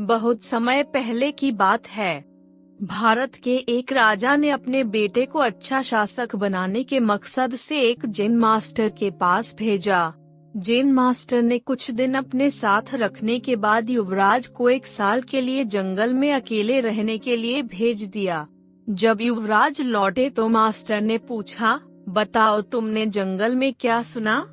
बहुत समय पहले की बात है। भारत के एक राजा ने अपने बेटे को अच्छा शासक बनाने के मकसद से एक जैन मास्टर के पास भेजा। जैन मास्टर ने कुछ दिन अपने साथ रखने के बाद युवराज को 1 साल के लिए जंगल में अकेले रहने के लिए भेज दिया। जब युवराज लौटे तो मास्टर ने पूछा, बताओ तुमने जंगल में क्या सुना?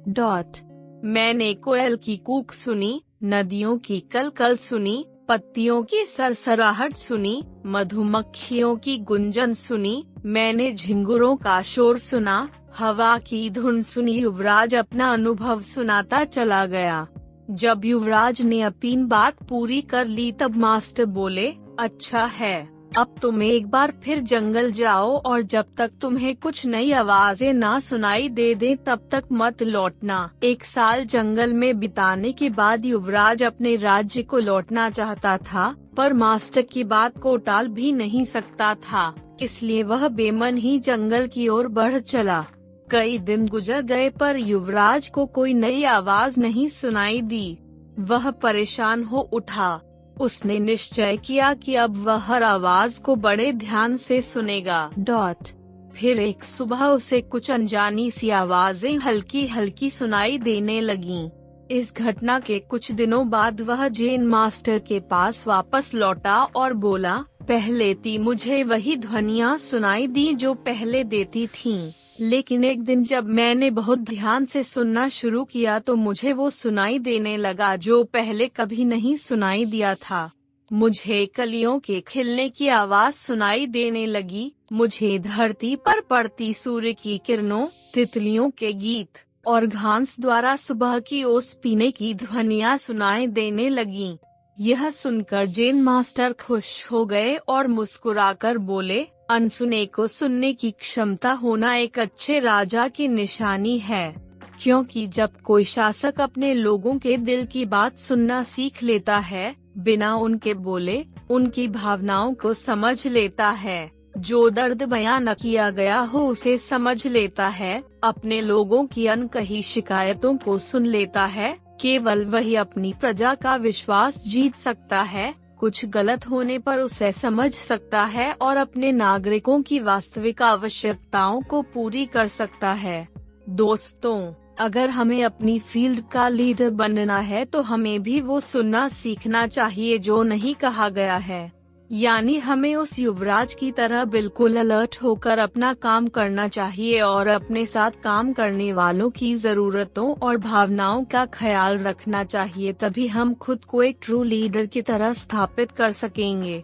मैंने कोयल की कूक सुनी, नदियों की कलकल सुनी, पत्तियों की सरसराहट सुनी, मधुमक्खियों की गुंजन सुनी, मैंने झिंगुरों का शोर सुना, हवा की धुन सुनी। युवराज अपना अनुभव सुनाता चला गया। जब युवराज ने अपनी बात पूरी कर ली तब मास्टर बोले, अच्छा है, अब तुम एक बार फिर जंगल जाओ और जब तक तुम्हें कुछ नई आवाजें ना सुनाई दे दें तब तक मत लौटना। 1 साल जंगल में बिताने के बाद युवराज अपने राज्य को लौटना चाहता था, पर मास्टर की बात को टाल भी नहीं सकता था, इसलिए वह बेमन ही जंगल की ओर बढ़ चला। कई दिन गुजर गए पर युवराज को कोई नई आवाज नहीं सुनाई दी। वह परेशान हो उठा। उसने निश्चय किया कि अब वह हर आवाज को बड़े ध्यान से सुनेगा। फिर एक सुबह उसे कुछ अनजानी सी आवाजें हल्की हल्की सुनाई देने लगीं। इस घटना के कुछ दिनों बाद वह जैन मास्टर के पास वापस लौटा और बोला, पहले थी मुझे वही ध्वनियाँ सुनाई दी जो पहले देती थीं, लेकिन एक दिन जब मैंने बहुत ध्यान से सुनना शुरू किया तो मुझे वो सुनाई देने लगा जो पहले कभी नहीं सुनाई दिया था। मुझे कलियों के खिलने की आवाज सुनाई देने लगी, मुझे धरती पर पड़ती सूर्य की किरणों, तितलियों के गीत और घास द्वारा सुबह की ओस पीने की ध्वनियाँ सुनाई देने लगीं। यह सुनकर जैन मास्टर खुश हो गए और मुस्कुराकर बोले, अनसुने को सुनने की क्षमता होना एक अच्छे राजा की निशानी है, क्योंकि जब कोई शासक अपने लोगों के दिल की बात सुनना सीख लेता है, बिना उनके बोले उनकी भावनाओं को समझ लेता है, जो दर्द बयां न किया गया हो उसे समझ लेता है, अपने लोगों की अनकही शिकायतों को सुन लेता है, केवल वही अपनी प्रजा का विश्वास जीत सकता है, कुछ गलत होने पर उसे समझ सकता है और अपने नागरिकों की वास्तविक आवश्यकताओं को पूरी कर सकता है। दोस्तों, अगर हमें अपनी फील्ड का लीडर बनना है तो हमें भी वो सुनना सीखना चाहिए जो नहीं कहा गया है, यानी हमें उस युवराज की तरह बिल्कुल अलर्ट होकर अपना काम करना चाहिए और अपने साथ काम करने वालों की जरूरतों और भावनाओं का ख्याल रखना चाहिए, तभी हम खुद को एक ट्रू लीडर की तरह स्थापित कर सकेंगे।